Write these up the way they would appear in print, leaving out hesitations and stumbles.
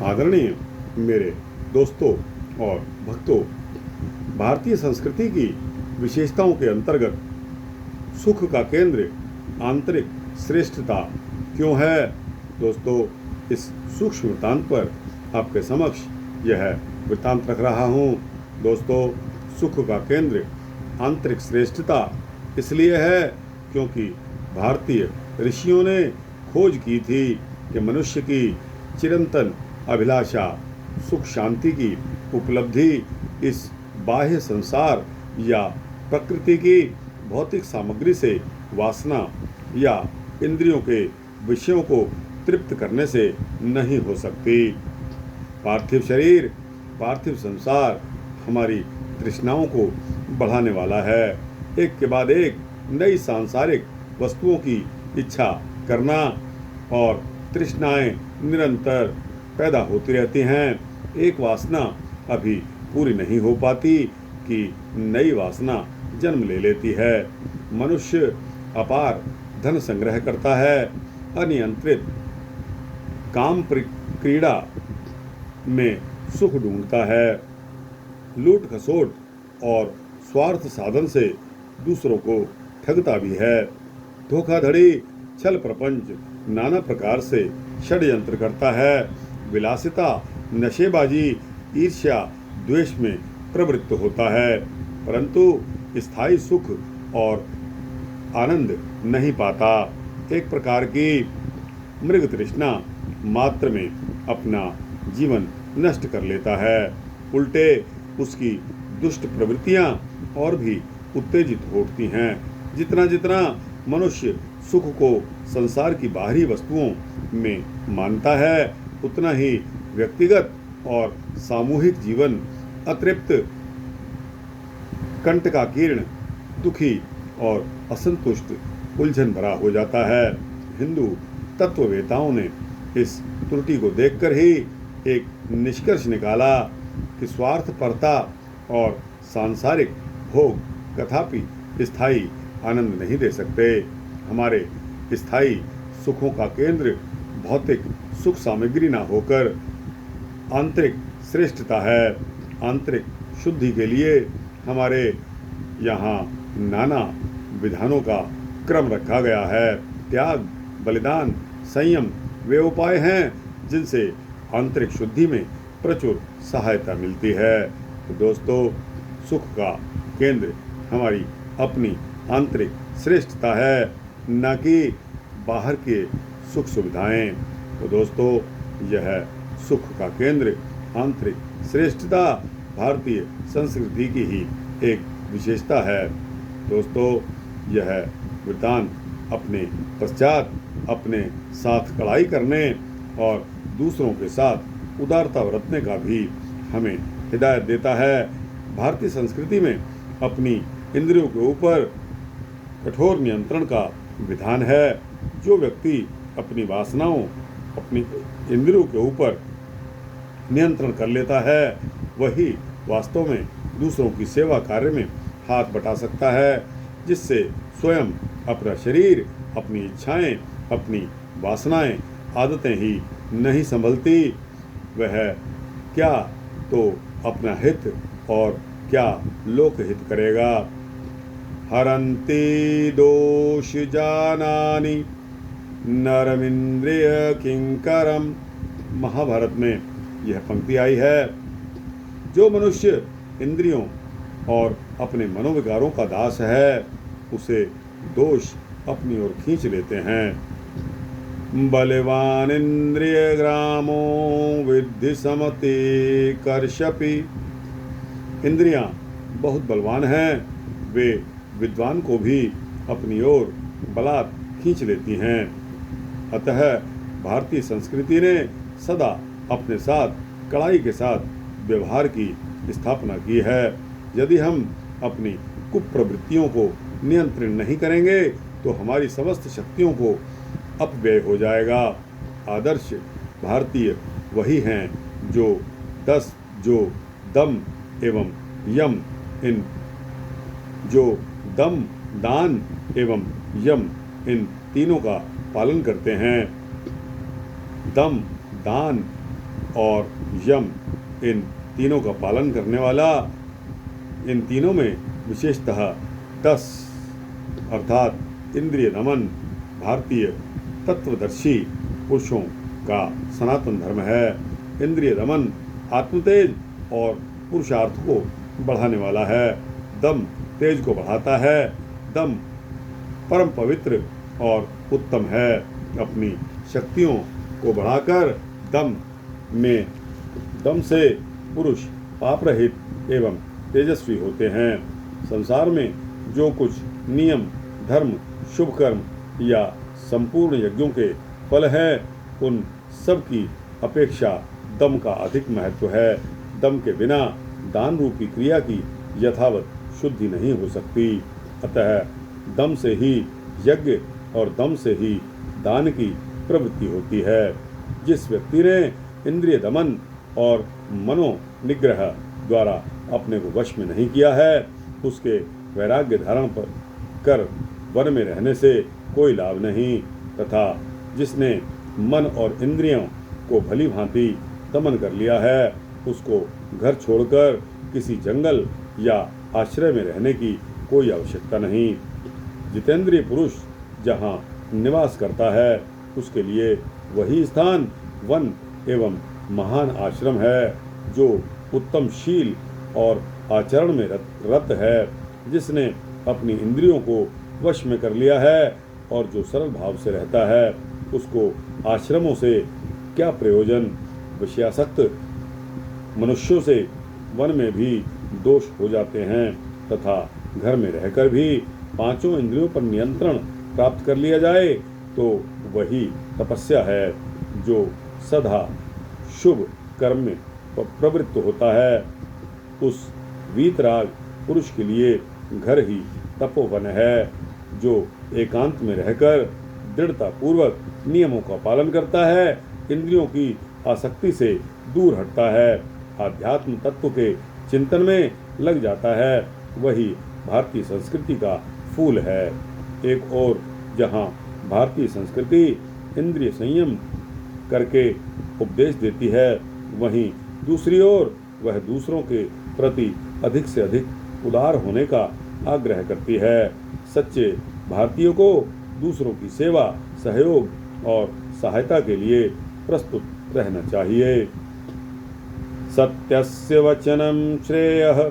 आदरणीय मेरे दोस्तों और भक्तों, भारतीय संस्कृति की विशेषताओं के अंतर्गत सुख का केंद्र आंतरिक श्रेष्ठता क्यों है। दोस्तों, इस सूक्ष्म वृत्तांत पर आपके समक्ष यह वृत्तांत रख रहा हूँ। दोस्तों, सुख का केंद्र आंतरिक श्रेष्ठता इसलिए है क्योंकि भारतीय ऋषियों ने खोज की थी कि मनुष्य की चिरंतन अभिलाषा सुख शांति की उपलब्धि इस बाह्य संसार या प्रकृति की भौतिक सामग्री से वासना या इंद्रियों के विषयों को तृप्त करने से नहीं हो सकती। पार्थिव शरीर, पार्थिव संसार हमारी तृष्णाओं को बढ़ाने वाला है। एक के बाद एक नई सांसारिक वस्तुओं की इच्छा करना और तृष्णाएं निरंतर पैदा होती रहती हैं। एक वासना अभी पूरी नहीं हो पाती कि नई वासना जन्म ले लेती है। मनुष्य अपार धन संग्रह करता है, अनियंत्रित काम क्रीड़ा में सुख ढूंढता है, लूट खसोट और स्वार्थ साधन से दूसरों को ठगता भी है, धोखाधड़ी छल प्रपंच नाना प्रकार से षड्यंत्र करता है, विलासिता नशेबाजी ईर्ष्या द्वेष में प्रवृत्त होता है, परंतु स्थायी सुख और आनंद नहीं पाता। एक प्रकार की मृग तृष्णा मात्र में अपना जीवन नष्ट कर लेता है। उल्टे उसकी दुष्ट प्रवृत्तियां और भी उत्तेजित होती हैं। जितना जितना मनुष्य सुख को संसार की बाहरी वस्तुओं में मानता है, उतना ही व्यक्तिगत और सामूहिक जीवन अतृप्त, कंटकाकीर्ण, दुखी और असंतुष्ट, उलझन भरा हो जाता है। हिंदू तत्ववेताओं ने इस त्रुटि को देखकर ही एक निष्कर्ष निकाला कि स्वार्थपरता और सांसारिक भोग कदापि स्थायी आनंद नहीं दे सकते। हमारे स्थायी सुखों का केंद्र भौतिक सुख सामग्री ना होकर आंतरिक श्रेष्ठता है। आंतरिक शुद्धि के लिए हमारे यहाँ नाना विधानों का क्रम रखा गया है। त्याग, बलिदान, संयम वे उपाय हैं जिनसे आंतरिक शुद्धि में प्रचुर सहायता मिलती है। तो दोस्तों, सुख का केंद्र हमारी अपनी आंतरिक श्रेष्ठता है, न कि बाहर के सुख सुविधाएं। तो दोस्तों, यह सुख का केंद्र आंतरिक श्रेष्ठता भारतीय संस्कृति की ही एक विशेषता है। दोस्तों, यह वृत्तांत अपने पश्चात अपने साथ कड़ाई करने और दूसरों के साथ उदारता बरतने का भी हमें हिदायत देता है। भारतीय संस्कृति में अपनी इंद्रियों के ऊपर कठोर नियंत्रण का विधान है। जो व्यक्ति अपनी वासनाओं, अपनी इंद्रियों के ऊपर नियंत्रण कर लेता है, वही वास्तव में दूसरों की सेवा कार्य में हाथ बटा सकता है, जिससे स्वयं अपना शरीर, अपनी इच्छाएं, अपनी वासनाएं, आदतें ही नहीं संभलती। वह क्या तो अपना हित और क्या लोक हित करेगा। हरन्ति दोष जानानि नरमिंद्रिय किंकरम। महाभारत में यह पंक्ति आई है। जो मनुष्य इंद्रियों और अपने मनोविकारों का दास है, उसे दोष अपनी ओर खींच लेते हैं। बलवान इंद्रिय ग्रामो विद्धि समते कर्षपि। इंद्रियां बहुत बलवान हैं, वे विद्वान को भी अपनी ओर बलात् खींच लेती हैं। अतः भारतीय संस्कृति ने सदा अपने साथ कड़ाई के साथ व्यवहार की स्थापना की है। यदि हम अपनी कुप्रवृत्तियों को नियंत्रण नहीं करेंगे तो हमारी समस्त शक्तियों को अपव्यय हो जाएगा। आदर्श भारतीय वही हैं जो दम एवं यम दम, दान एवं यम इन तीनों का पालन करते हैं। दम, दान और यम, इन तीनों का पालन करने वाला। इन तीनों में विशेषतः टस अर्थात इंद्रिय दमन भारतीय तत्वदर्शी पुरुषों का सनातन धर्म है। इंद्रिय दमन आत्मतेज और पुरुषार्थ को बढ़ाने वाला है। दम तेज को बढ़ाता है। दम परम पवित्र और उत्तम है। अपनी शक्तियों को बढ़ाकर दम से पुरुष पाप रहित एवं तेजस्वी होते हैं। संसार में जो कुछ नियम, धर्म, शुभ कर्म या संपूर्ण यज्ञों के फल है, उन सब की अपेक्षा दम का अधिक महत्व है। दम के बिना दान रूपी क्रिया की यथावत शुद्धि नहीं हो सकती। अतः दम से ही यज्ञ और दम से ही दान की प्रवृत्ति होती है। जिस व्यक्ति ने इंद्रिय दमन और मनोनिग्रह द्वारा अपने को वश में नहीं किया है, उसके वैराग्य धारण कर वन में रहने से कोई लाभ नहीं, तथा जिसने मन और इंद्रियों को भली भांति दमन कर लिया है, उसको घर छोड़कर किसी जंगल या आश्रय में रहने की कोई आवश्यकता नहीं। जितेंद्रिय पुरुष जहाँ निवास करता है, उसके लिए वही स्थान वन एवं महान आश्रम है। जो उत्तम शील और आचरण में रत है, जिसने अपनी इंद्रियों को वश में कर लिया है और जो सरल भाव से रहता है, उसको आश्रमों से क्या प्रयोजन। विषयासक्त मनुष्यों से वन में भी दोष हो जाते हैं, तथा घर में रहकर भी पांचों इंद्रियों पर नियंत्रण प्राप्त कर लिया जाए तो वही तपस्या है। जो सदा शुभ कर्म में प्रवृत्त होता है, उस वीतराग पुरुष के लिए घर ही तपोवन है। जो एकांत में रहकर दृढ़ता पूर्वक नियमों का पालन करता है, इंद्रियों की आसक्ति से दूर हटता है, आध्यात्म तत्व के चिंतन में लग जाता है, वही भारतीय संस्कृति का फूल है। एक और जहाँ भारतीय संस्कृति इंद्रिय संयम करके उपदेश देती है, वहीं दूसरी ओर वह दूसरों के प्रति अधिक से अधिक उदार होने का आग्रह करती है। सच्चे भारतीयों को दूसरों की सेवा, सहयोग और सहायता के लिए प्रस्तुत रहना चाहिए। सत्यस्य वचनं श्रेयः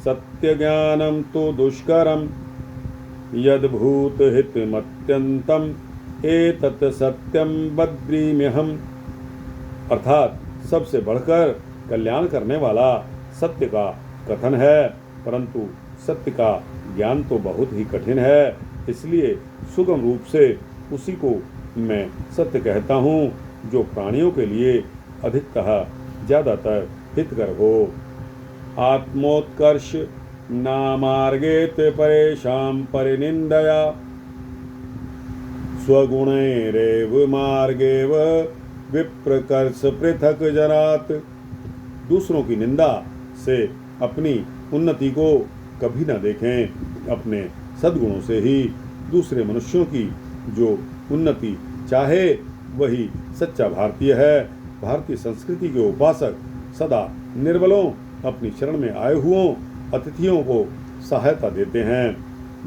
सत्यज्ञानं तु दुष्करं यद्भूत हितमत्यन्तं एतत् सत्यं बद्रीम्यहम्। अर्थात सबसे बढ़कर कल्याण करने वाला सत्य का कथन है, परंतु सत्य का ज्ञान तो बहुत ही कठिन है, इसलिए सुगम रूप से उसी को मैं सत्य कहता हूँ, जो प्राणियों के लिए अधिकतः ज्यादातर हितकर हो। आत्मोत्कर्ष नामार्गेत परेशान परिनिंदया स्वगुणैरेव मार्गेव विप्रकर्ष पृथक जनात। दूसरों की निंदा से अपनी उन्नति को कभी न देखें, अपने सद्गुणों से ही दूसरे मनुष्यों की जो उन्नति चाहे वही सच्चा भारतीय है। भारतीय संस्कृति के उपासक सदा निर्बलों, अपनी शरण में आए हुओं अतिथियों को सहायता देते हैं।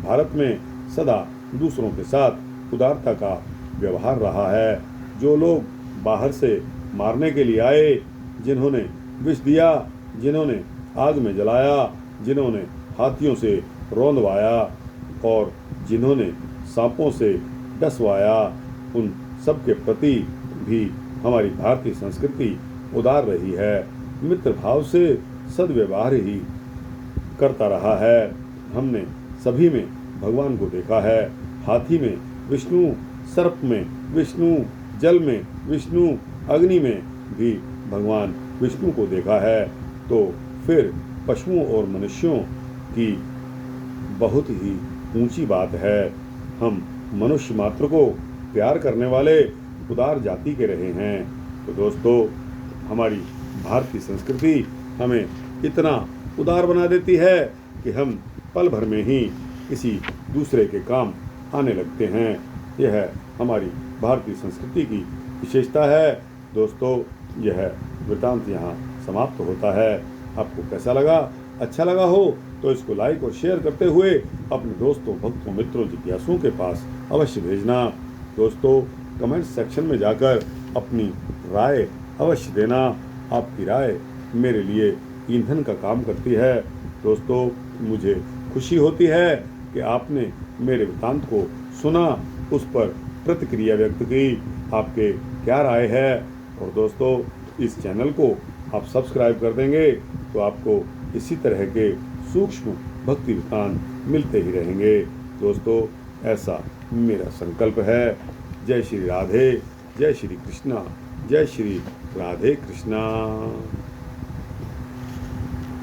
भारत में सदा दूसरों के साथ उदारता का व्यवहार रहा है। जो लोग बाहर से मारने के लिए आए, जिन्होंने विष दिया, जिन्होंने आग में जलाया, जिन्होंने हाथियों से रौंदवाया और जिन्होंने सांपों से डसवाया, उन सब के प्रति भी हमारी भारतीय संस्कृति उदार रही है। मित्र भाव से सद्व्यवहार ही करता रहा है। हमने सभी में भगवान को देखा है। हाथी में विष्णु, सर्प में विष्णु, जल में विष्णु, अग्नि में भी भगवान विष्णु को देखा है। तो फिर पशुओं और मनुष्यों की बहुत ही ऊंची बात है। हम मनुष्य मात्र को प्यार करने वाले उदार जाति के रहे हैं। तो दोस्तों, हमारी भारतीय संस्कृति हमें इतना उदार बना देती है कि हम पल भर में ही किसी दूसरे के काम आने लगते हैं। यह हमारी भारतीय संस्कृति की विशेषता है। दोस्तों, यह वृतांत यहाँ समाप्त होता है। आपको कैसा लगा? अच्छा लगा हो तो इसको लाइक और शेयर करते हुए अपने दोस्तों, भक्तों, मित्रों, जिज्ञासुओं के पास अवश्य भेजना। दोस्तों, कमेंट सेक्शन में जाकर अपनी राय अवश्य देना। आपकी राय मेरे लिए ईंधन का काम करती है। दोस्तों, मुझे खुशी होती है कि आपने मेरे वृतांत को सुना, उस पर प्रतिक्रिया व्यक्त की, आपके क्या राय है। और दोस्तों, इस चैनल को आप सब्सक्राइब कर देंगे तो आपको इसी तरह के सूक्ष्म भक्ति वृतांत मिलते ही रहेंगे। दोस्तों, ऐसा मेरा संकल्प है। जय श्री राधे, जय श्री कृष्णा, जय श्री राधे कृष्णा।